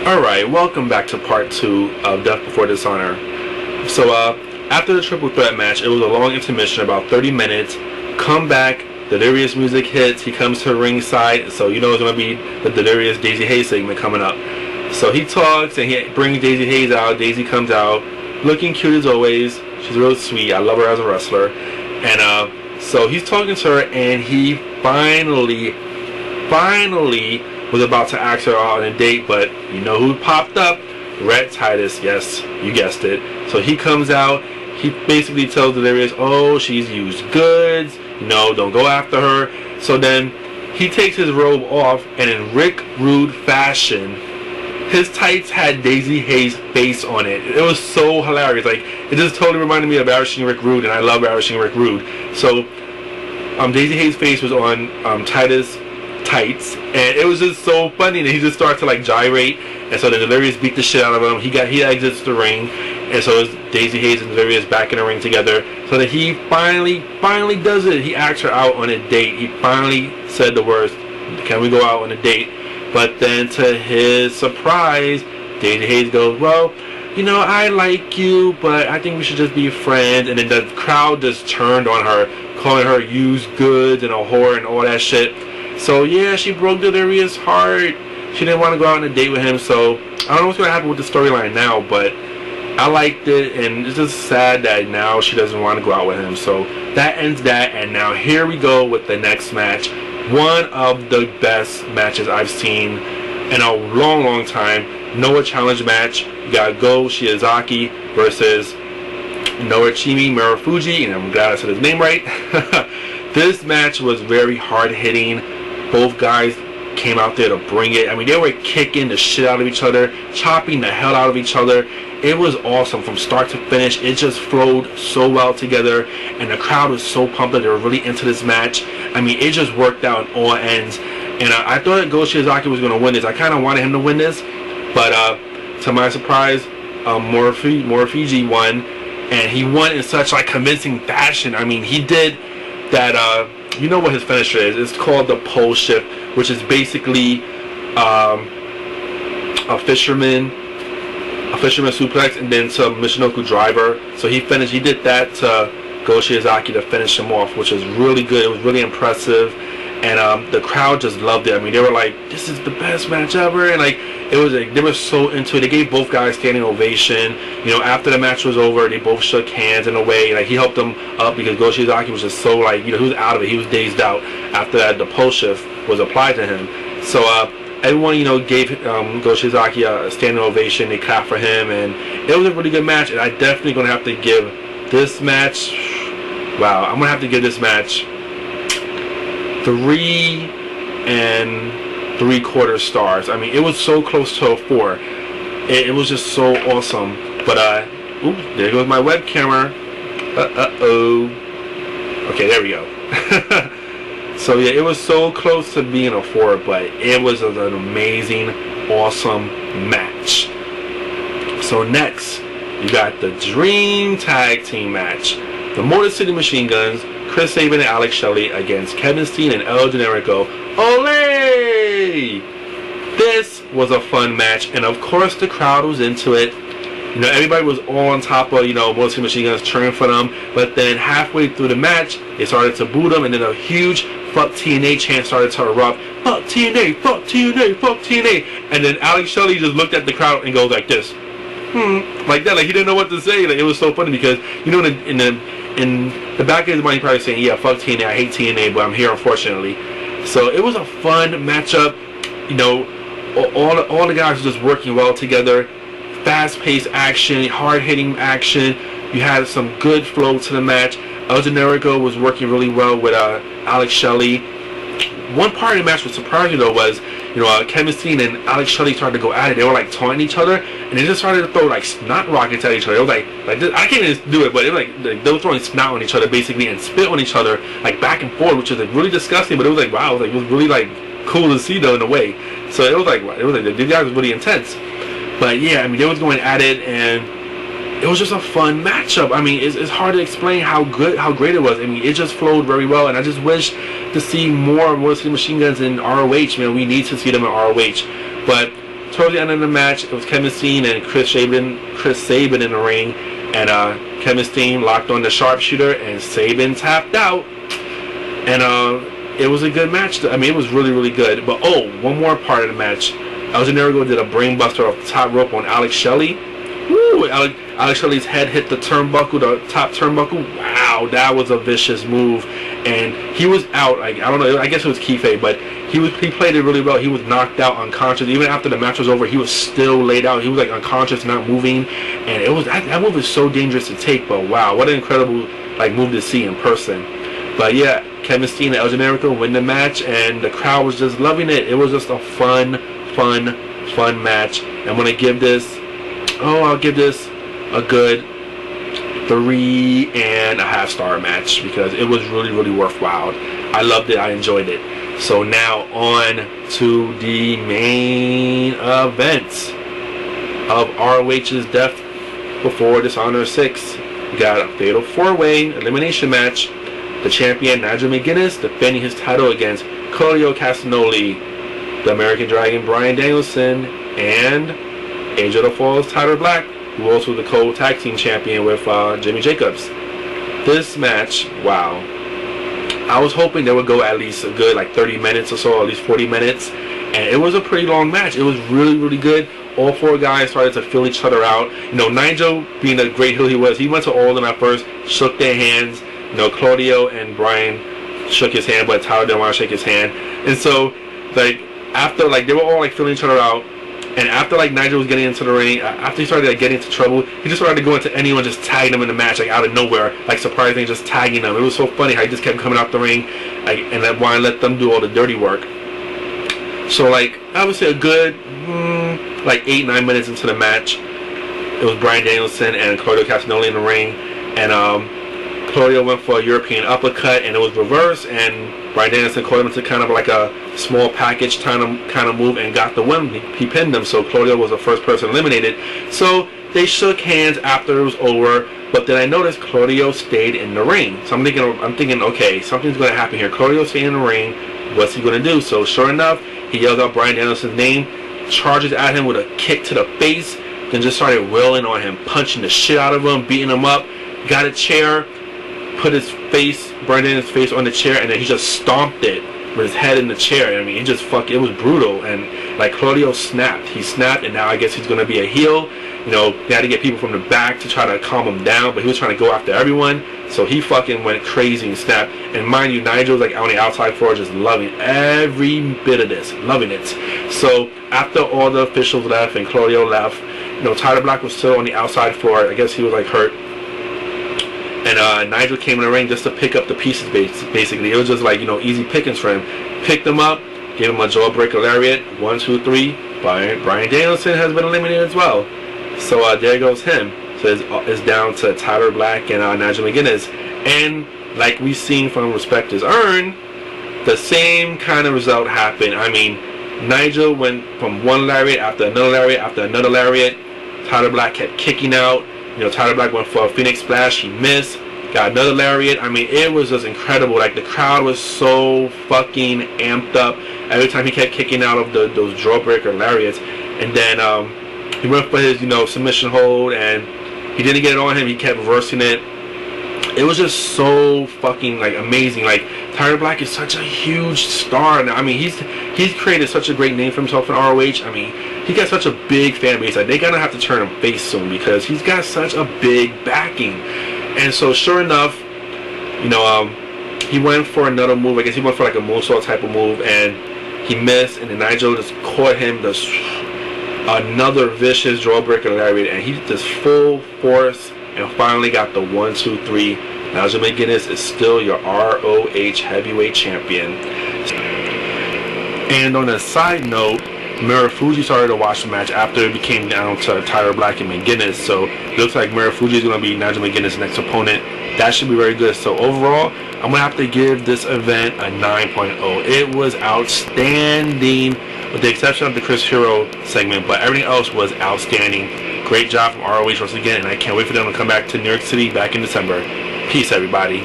Alright, welcome back to part 2 of Death Before Dishonor. So, after the triple threat match, it was a long intermission, about 30 minutes. Come back, Delirious music hits, he comes to the ringside, so you know it's going to be the Delirious Daisy Hayes segment coming up. So he talks, and he brings Daisy Hayes out. Daisy comes out, looking cute as always. She's real sweet, I love her as a wrestler. And, so he's talking to her, and he finally was about to ask her out on a date, but you know who popped up? Rhett Titus, yes, you guessed it. So he comes out, he basically tells Delirious, oh, she's used goods, no, don't go after her. So then he takes his robe off, and in Rick Rude fashion, his tights had Daisy Hayes' face on it. It was so hilarious. Like, it just totally reminded me of Ravishing Rick Rude, and I love Ravishing Rick Rude. So Daisy Hayes' face was on Titus' tights, and it was just so funny. And he just started to like gyrate, and so the Delirious beat the shit out of him. He exits the ring, and so it's Daisy Hayes and Delirious back in the ring together. So that he finally does it. He asked her out on a date. He finally said the words, "Can we go out on a date?" But then to his surprise, Daisy Hayes goes, "Well, you know, I like you, but I think we should just be friends." And then the crowd just turned on her, calling her used goods and a whore and all that shit. So yeah, she broke Delirious' heart. She didn't want to go out on a date with him. So I don't know what's going to happen with the storyline now, but I liked it, and it's just sad that now she doesn't want to go out with him. So that ends that, and now here we go with the next match. One of the best matches I've seen in a long time. Noah challenge match. You got Go Shiozaki versus Noachimi Marufuji, and I'm glad I said his name right. This match was very hard-hitting. Both guys came out there to bring it. I mean, they were kicking the shit out of each other, chopping the hell out of each other. It was awesome from start to finish. It just flowed so well together, and the crowd was so pumped that they were really into this match. I mean, it just worked out on all ends. And I thought that Go Shiozaki was going to win this. I kind of wanted him to win this, but to my surprise, Marufuji won, and he won in such like convincing fashion. I mean, he did that. You know what his finisher is? It's called the pole shift, which is basically a fisherman suplex and then some Michinoku driver. So he did that to Go Shiozaki to finish him off, which was really good. It was really impressive, and the crowd just loved it. I mean, they were like, "This is the best match ever," and like it was like they were so into it. They gave both guys standing ovation. You know, after the match was over, they both shook hands in a way. Like he helped them up because Go Shiozaki was just so like, you know, he was out of it. He was dazed out after that. The pole shift was applied to him. So everyone, you know, gave Go Shiozaki a standing ovation. They clapped for him, and it was a really good match. And I definitely gonna have to give this match. Wow, I'm gonna have to give this match 3 3/4 stars. I mean, it was so close to a 4. It was just so awesome. But oops, there goes my web camera. Okay, there we go. So yeah, it was so close to being a 4, but it was an amazing, awesome match. So next, you got the Dream Tag Team match. The Motor City Machine Guns, Chris Sabin and Alex Shelley against Kevin Steen and El Generico. Olay! This was a fun match, and of course the crowd was into it. You know, everybody was all on top of, you know, Motor City Machine Guns cheering for them. But then halfway through the match, they started to boo them, and then a huge "Fuck TNA" chant started to erupt. Fuck TNA, fuck TNA, fuck TNA. And then Alex Shelley just looked at the crowd and goes like this. Like that, like he didn't know what to say. Like, it was so funny because, you know, in the back of his mind, he probably saying, "Yeah, fuck TNA, I hate TNA, but I'm here unfortunately." So it was a fun matchup. You know, all the guys were just working well together. Fast-paced action, hard-hitting action. You had some good flow to the match. El Generico was working really well with Alex Shelley. One part of the match was surprising though was, you know, Kevin Steen and Alex Shelley started to go at it. They were like taunting each other, and they just started to throw like snot rockets at each other. It was like this, I can't even do it, but it was like they were throwing snot on each other basically and spit on each other like back and forth, which was like really disgusting. But it was like, wow, it was really like cool to see though in a way. So it was like these guys was really intense. But yeah, I mean, they was going at it, and it was just a fun matchup. I mean, it's hard to explain how great it was. I mean, it just flowed very well, and I just wish to see more Motor City Machine Guns in ROH. Man, we need to see them in ROH. But towards the end of the match, it was Kevin Steen and Chris Sabin in the ring, and Kevin Steen locked on the sharpshooter, and Sabin tapped out, and it was a good match. I mean, it was really, really good. But one more part of the match, El Generico did a brainbuster off the top rope on Alex Shelley. Woo! Alex Shelley's head hit the turnbuckle, the top turnbuckle. Wow, that was a vicious move. And he was out. Like, I don't know. I guess it was kayfabe, but he played it really well. He was knocked out, unconscious. Even after the match was over, he was still laid out. He was like unconscious, not moving. And it was that move is so dangerous to take. But wow, what an incredible move to see in person. But yeah, Kevin Steen and El Generico win the match, and the crowd was just loving it. It was just a fun match. I'm gonna give this. I'll give this a good 3.5 star match because it was really, really worthwhile. I loved it. I enjoyed it. So now on to the main events of ROH's Death Before Dishonor 6. We got a fatal 4-way elimination match. The champion Nigel McGuinness defending his title against Claudio Castagnoli, the American Dragon Bryan Danielson, and Angel of the Falls Tyler Black, who also was the co-tag team champion with Jimmy Jacobs. This match, wow. I was hoping they would go at least a good 30 minutes or so, at least 40 minutes. And it was a pretty long match. It was really, really good. All 4 guys started to fill each other out. You know, Nigel, being the great heel he was, he went to all of them at first, shook their hands. You know, Claudio and Bryan shook his hand, but Tyler didn't want to shake his hand. And so, after, they were all, filling each other out. And after Nigel was getting into the ring, after he started getting into trouble, he just started to go into anyone, just tagging them in the match out of nowhere, surprisingly just tagging them. It was so funny how he just kept coming out the ring, and then Bryan let them do all the dirty work. So I would say a good 8-9 minutes into the match, it was Bryan Danielson and Claudio Castagnoli in the ring, and Claudio went for a European uppercut, and it was reversed, and Bryan Danielson caught him into kind of a small package kind of move and got the win. He pinned him, so Claudio was the first person eliminated. So they shook hands after it was over, but then I noticed Claudio stayed in the ring. So I'm thinking, okay, something's going to happen here. Claudio stayed in the ring. What's he going to do? So sure enough, he yelled out Bryan Danielson's name, charges at him with a kick to the face, then just started wailing on him, punching the shit out of him, beating him up, got a chair, put his face, Bryan Danielson's face on the chair, and then he just stomped it with his head in the chair. I mean, it was brutal, and Claudio snapped. He snapped, and now I guess he's going to be a heel. You know, they had to get people from the back to try to calm him down, but he was trying to go after everyone, so he fucking went crazy and snapped. And mind you, Nigel's on the outside floor just loving every bit of this, loving it. So after all the officials left and Claudio left, you know, Tyler Black was still on the outside floor. I guess he was hurt. And Nigel came in the ring just to pick up the pieces, basically. It was just easy pickings for him. Picked him up, gave him a jawbreaker lariat. 1, 2, 3. Bryan Danielson has been eliminated as well. So there goes him. So it's down to Tyler Black and Nigel McGuinness. And like we've seen from Respect is Earned, the same kind of result happened. I mean, Nigel went from one lariat after another lariat after another lariat. Tyler Black kept kicking out. You know, Tyler Black went for a Phoenix Splash. He missed. Got another lariat. I mean, it was just incredible. The crowd was so fucking amped up every time he kept kicking out of those jawbreaker lariats. And then he went for his, submission hold, and he didn't get it on him. He kept reversing it. It was just so fucking amazing. Tyler Black is such a huge star. I mean, he's created such a great name for himself in ROH. I mean, he got such a big fan base. They're gonna have to turn him face soon because he's got such a big backing. And so, sure enough, he went for another move. I guess he went for a moonsault type of move, and he missed. And then Nigel just caught him another vicious jawbreaker lariat, and he just full force and finally got the 1, 2, 3. Nigel McGuinness is still your ROH heavyweight champion. And on a side note, Marufuji started to watch the match after it became down to Tyler Black and McGuinness. So it looks like Marufuji is going to be Nigel McGuinness' next opponent. That should be very good. So overall, I'm going to have to give this event a 9.0. It was outstanding, with the exception of the Chris Hero segment, but everything else was outstanding. Great job from ROH once again, and I can't wait for them to come back to New York City back in December. Peace, everybody.